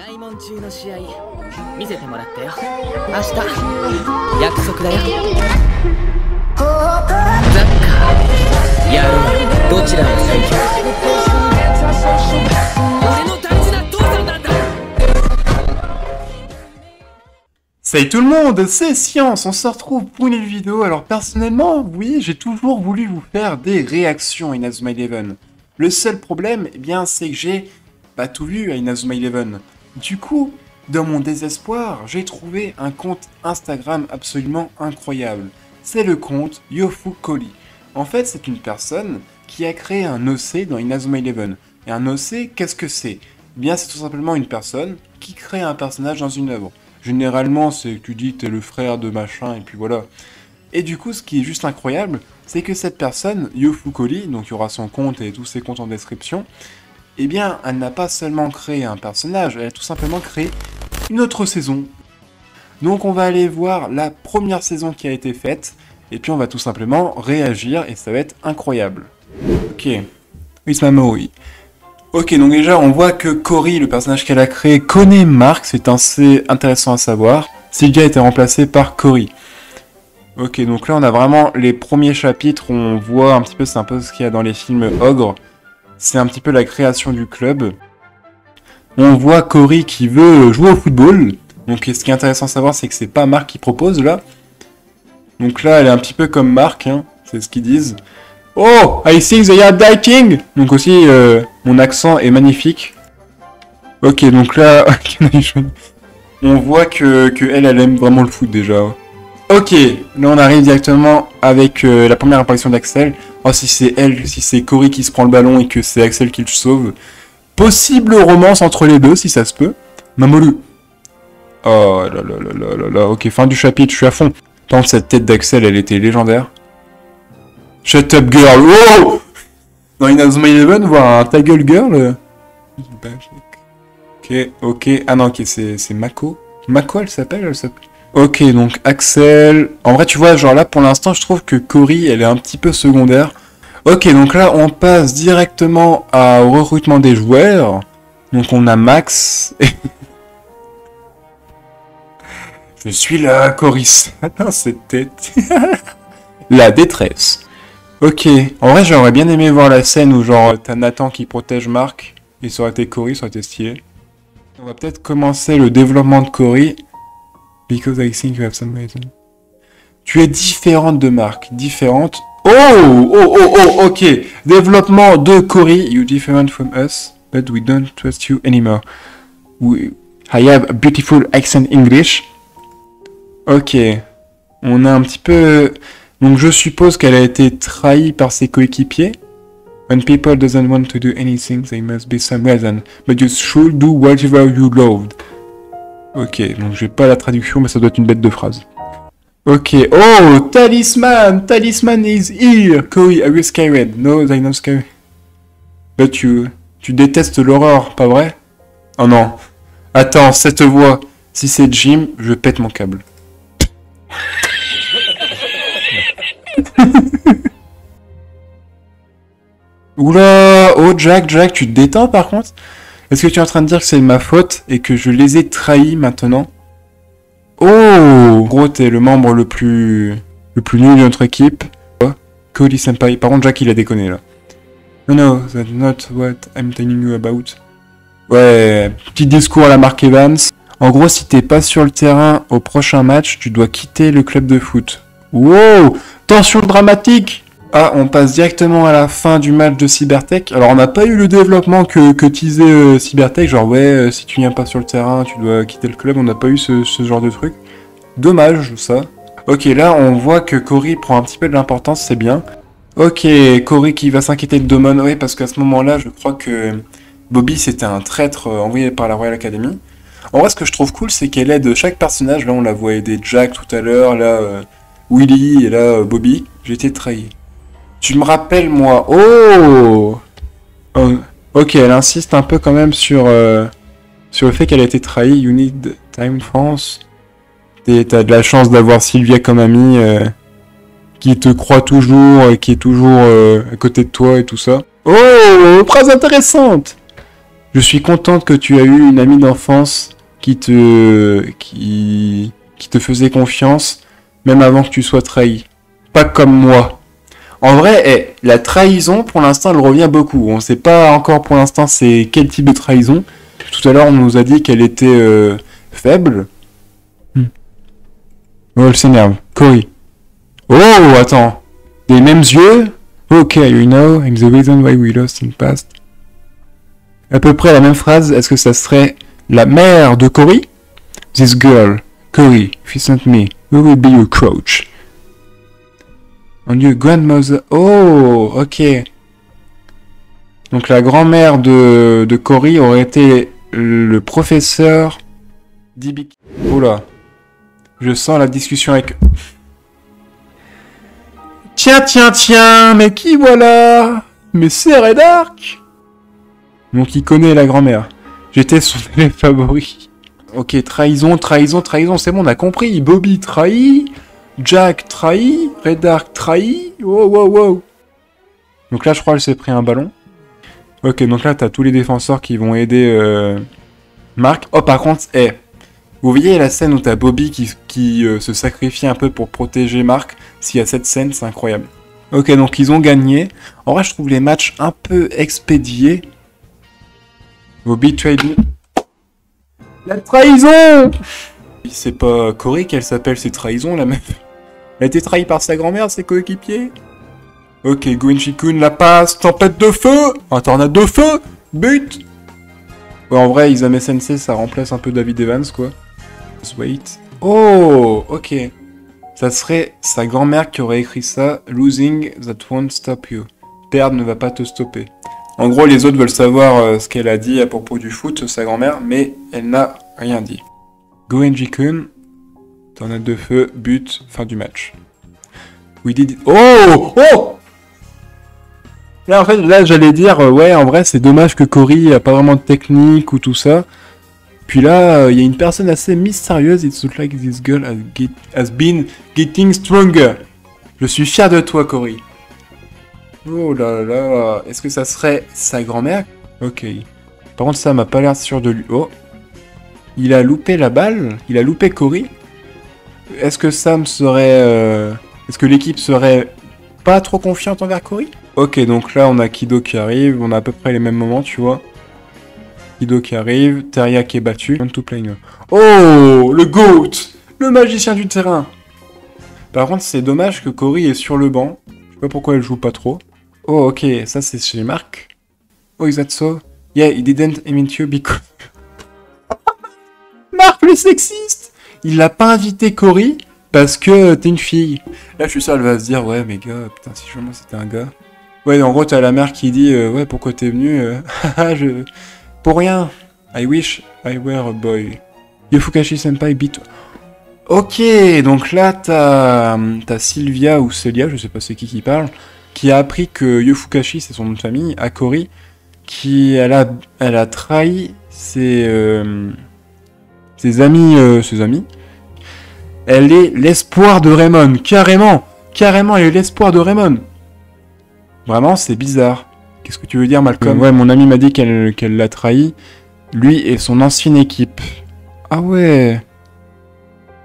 来門中の試合見せてもらったよ。明日約束だよ。ザッカーやろうよ。どちらが最強。俺の大事な父さんなんだ。Salut tout le monde, c'est Science, on se retrouve pour une vidéo. Alors personnellement, oui, j'ai toujours voulu vous faire des réactions à Inazuma Eleven. Le seul problème, eh bien, c'est que j'ai pas tout vu à Inazuma Eleven. Du coup, dans mon désespoir, j'ai trouvé un compte Instagram absolument incroyable. C'est le compte Yofukoli. En fait, c'est une personne qui a créé un OC dans Inazuma Eleven. Et un OC, qu'est-ce que c'est? Eh bien, c'est tout simplement une personne qui crée un personnage dans une œuvre. Généralement, c'est que tu dis que t'es le frère de machin, et puis voilà. Et du coup, ce qui est juste incroyable, c'est que cette personne, Yofukoli, donc il y aura son compte et tous ses comptes en description, eh bien, elle n'a pas seulement créé un personnage, elle a tout simplement créé une autre saison. Donc on va aller voir la première saison qui a été faite, et puis on va tout simplement réagir, et ça va être incroyable. Ok, oui. Ok, donc déjà, on voit que Cory, le personnage qu'elle a créé, connaît Mark, c'est assez intéressant à savoir. Sylvia a été remplacée par Cory. Ok, donc là, on a vraiment les premiers chapitres où on voit un petit peu, c'est un peu ce qu'il y a dans les films Ogre. C'est un petit peu la création du club. On voit Cory qui veut jouer au football. Donc ce qui est intéressant à savoir, c'est que c'est pas Mark qui propose, là. Donc là, elle est un petit peu comme Mark, hein, c'est ce qu'ils disent. Oh, I think they are dating. Donc aussi, mon accent est magnifique. Ok, donc là, on voit que elle aime vraiment le foot déjà. Ok, là on arrive directement avec la première apparition d'Axel. Oh, si c'est elle, si c'est Cory qui se prend le ballon et que c'est Axel qui le sauve. Possible romance entre les deux, si ça se peut. Mamoru. Oh là, ok, fin du chapitre, je suis à fond. Tant cette tête d'Axel, elle était légendaire. Shut up girl, oh! Dans Inazuma Eleven, voir un ta gueule girl. Ok, ah non, ok, c'est Mako. Mako, elle s'appelle. Ok, donc Axel. En vrai, tu vois, genre là, pour l'instant, je trouve que Cory, elle est un petit peu secondaire. Ok, donc là, on passe directement au recrutement des joueurs. Donc on a Max. Je suis là, Cory. Attends, cette tête. La détresse. Ok, en vrai j'aurais bien aimé voir la scène où genre t'as Nathan qui protège Mark et ça aurait été Cory, ça aurait été stylé. On va peut-être commencer le développement de Cory. Because I think you have some reason. Tu es différente de Mark, différente. Oh, ok. Développement de Cory. You different from us, but we don't trust you anymore. I have a beautiful accent English. Ok. On a un petit peu... Donc je suppose qu'elle a été trahie par ses coéquipiers. When people doesn't want to do anything, there must be some reason. But you should do whatever you loved. Ok, donc j'ai pas la traduction, mais ça doit être une bête de phrase. Ok, oh, talisman! Talisman is here! Cory, are you scared? No, I'm not scared. But tu détestes l'horreur, pas vrai? Oh non. Attends, cette voix. Si c'est Jim, je pète mon câble. Oula, oh Jack, tu te détends par contre? Est-ce que tu es en train de dire que c'est ma faute et que je les ai trahis maintenant? Oh, gros, t'es le membre le plus nul de notre équipe. Oh, Cody Senpai. Par contre, Jack, il a déconné là. No, that's not what I'm telling you about. Ouais, petit discours à la Mark Evans. En gros, si t'es pas sur le terrain au prochain match, tu dois quitter le club de foot. Wow, tension dramatique. Ah, on passe directement à la fin du match de Cybertech. Alors, on n'a pas eu le développement que teasait Cybertech. Genre, ouais, si tu viens pas sur le terrain, tu dois quitter le club. On n'a pas eu ce genre de truc. Dommage, ça. Ok, là, on voit que Cory prend un petit peu de l'importance, c'est bien. Ok, Cory qui va s'inquiéter de Domon. Oui, parce qu'à ce moment-là, je crois que Bobby, c'était un traître envoyé par la Royal Academy. En vrai, ce que je trouve cool, c'est qu'elle aide chaque personnage. Là, on la voit aider Jack tout à l'heure. Là, Willy et là, Bobby. J'ai été trahi. Tu me rappelles, moi... Oh, ok, elle insiste un peu quand même sur le fait qu'elle a été trahie. You need time France. T'as de la chance d'avoir Sylvia comme amie, qui te croit toujours, qui est toujours à côté de toi et tout ça. Oh, phrase intéressante. Je suis contente que tu as eu une amie d'enfance qui te faisait confiance, même avant que tu sois trahi. Pas comme moi. En vrai, la trahison, pour l'instant, elle revient beaucoup. On sait pas encore pour l'instant c'est quel type de trahison. Tout à l'heure, on nous a dit qu'elle était faible. Oh, elle s'énerve. Cory. Oh, attends. Les mêmes yeux? Ok, you know, I'm the reason why we lost in past. À peu près la même phrase, est-ce que ça serait la mère de Cory? This girl, Cory, if you sent me, who will be your coach? And your grandmother... Oh, ok. Donc la grand-mère de Cory aurait été le professeur d'Ibiki. Oula. Je sens la discussion avec... Tiens, mais qui voilà? Mais c'est Red Ark. Donc il connaît la grand-mère. J'étais son élève favori. Ok, trahison, c'est bon, on a compris. Bobby trahi, Jack trahi, Red Ark trahi. Wow. Donc là, je crois qu'elle s'est pris un ballon. Ok, donc là, t'as tous les défenseurs qui vont aider Mark. Oh, par contre, vous voyez la scène où t'as Bobby qui se sacrifie un peu pour protéger Mark. S'il y a cette scène, c'est incroyable. Ok, donc ils ont gagné. En vrai, je trouve les matchs un peu expédiés. Bobby trade... La trahison! C'est pas Cory qu'elle s'appelle, c'est trahison, la meuf. Elle a été trahie par sa grand-mère, ses coéquipiers. Ok, Goenji-kun la passe, tempête de feu! Un tornade de feu! But! Ouais, en vrai, Isame Sensei, ça remplace un peu David Evans, quoi. Just wait. Oh! Ok. Ça serait sa grand-mère qui aurait écrit ça. Losing that won't stop you. Perdre ne va pas te stopper. En gros, les autres veulent savoir ce qu'elle a dit à propos du foot, sa grand-mère, mais elle n'a rien dit. Goenji-kun, tornade de feu, but, fin du match. We did it. Oh! Là, en fait, j'allais dire, ouais, en vrai, c'est dommage que Cory a pas vraiment de technique ou tout ça. Puis là, il y a une personne assez mystérieuse. It looks like this girl has been getting stronger. Je suis fier de toi, Cory. Oh là là, est-ce que ça serait sa grand-mère? Ok. Par contre, ça m'a pas l'air sûr de lui. Oh. Il a loupé la balle? Il a loupé Cory? Est-ce que Sam serait... Est-ce que l'équipe serait pas trop confiante envers Cory? Ok, donc là, on a Kido qui arrive. On a à peu près les mêmes moments, tu vois. Kido qui arrive. Teria qui est battu. Oh, le GOAT! Le magicien du terrain! Par contre, c'est dommage que Cory est sur le banc. Je sais pas pourquoi elle joue pas trop. Oh, ok, ça c'est chez Mark. Oh, is that so? Yeah, he didn't invite you because... Mark, le sexiste! Il l'a pas invité Cory parce que t'es une fille. Là, je suis sûr, elle va se dire, ouais, mais gars, putain, si vraiment c'était un gars. Ouais, en gros, t'as la mère qui dit, ouais, pourquoi t'es venu? Pour rien. I wish I were a boy. Yofukashi Senpai beat... Ok, donc là, t'as Sylvia ou Celia, je sais pas c'est qui parle, qui a appris que Yofukashi, c'est son nom de famille, à Cory, elle a trahi ses amis. Elle est l'espoir de Raymond, carrément, elle est l'espoir de Raymond. Vraiment, c'est bizarre. Qu'est-ce que tu veux dire, Malcolm? Ouais, mon ami m'a dit qu'elle l'a trahi, lui et son ancienne équipe. Ah ouais.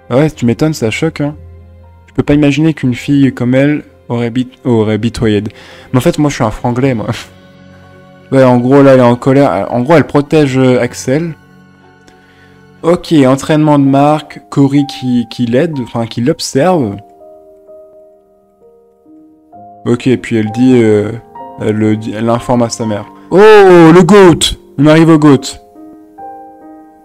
Ah ouais, tu m'étonnes, ça choque, hein. Je peux pas imaginer qu'une fille comme elle aurait bitoyé. Mais en fait, moi, je suis un franglais, moi. Ouais, en gros, là, elle est en colère. En gros, elle protège Axel. Ok, entraînement de Mark. Cory qui l'aide, enfin, qui l'observe. Ok, puis elle dit... elle informe à sa mère. Oh, le GOAT! On arrive au GOAT.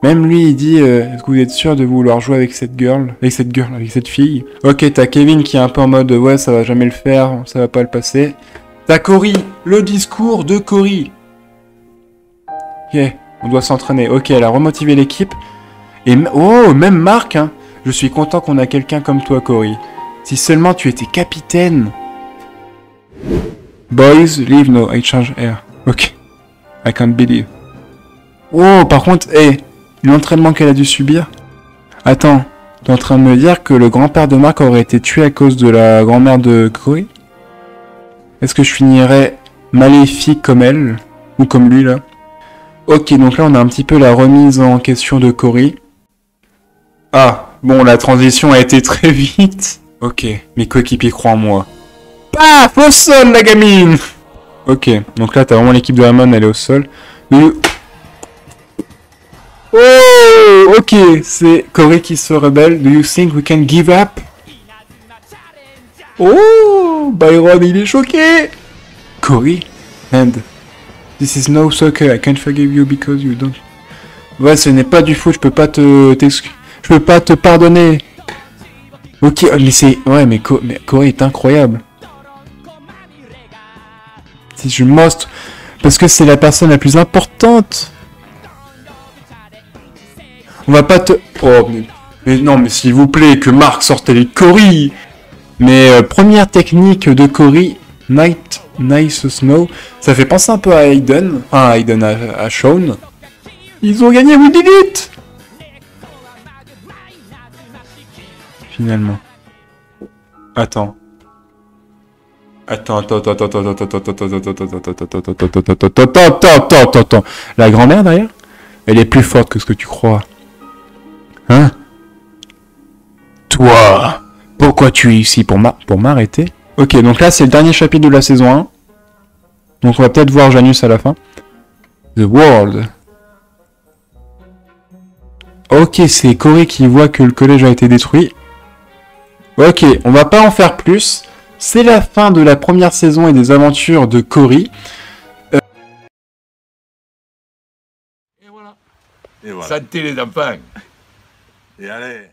Même lui, il dit, est-ce que vous êtes sûr de vouloir jouer avec cette fille? Ok, t'as Kevin qui est un peu en mode, ouais, ça va jamais le faire, ça va pas le passer. T'as Cory, le discours de Cory. Yeah, on doit s'entraîner. Ok, elle a remotivé l'équipe. Et même Mark, hein. Je suis content qu'on a quelqu'un comme toi, Cory. Si seulement tu étais capitaine. Boys, leave now, I change air. Ok. I can't believe. Oh, par contre, l'entraînement qu'elle a dû subir. Attends, t'es en train de me dire que le grand-père de Mark aurait été tué à cause de la grand-mère de Cory? Est-ce que je finirais maléfique comme elle? Ou comme lui, là? Ok, donc là on a un petit peu la remise en question de Cory. Ah, bon, la transition a été très vite. Ok, mes coéquipiers croient en moi. Paf, au sol la gamine. Ok, donc là t'as vraiment l'équipe de Ramon, elle est au sol. Oh, ok, c'est Cory qui se rebelle. Do you think we can give up? Oh, Byron, il est choqué. Cory, and this is no soccer. I can't forgive you because you don't. Ouais, ce n'est pas du foot. Je peux pas je peux pas te pardonner. Ok, mais c'est, ouais, mais Cory est incroyable. Si je monstre, parce que c'est la personne la plus importante. On va pas te... Oh, mais non, mais s'il vous plaît, que Marc sorte les Cory. Mais première technique de Cory, Nice Snow, ça fait penser un peu à Aiden, enfin à Aiden, à Sean. Ils ont gagné, we did it! Finalement. Attends. La grand-mère derrière? Elle est plus forte que ce que tu crois. Hein? Toi, pourquoi tu es ici pour m'arrêter? Ok, donc là c'est le dernier chapitre de la saison 1. Donc on va peut-être voir Janus à la fin. The World. Ok, c'est Cory qui voit que le collège a été détruit. Ok, on va pas en faire plus. C'est la fin de la première saison et des aventures de Cory. Et voilà. Santé les enfants. Et allez.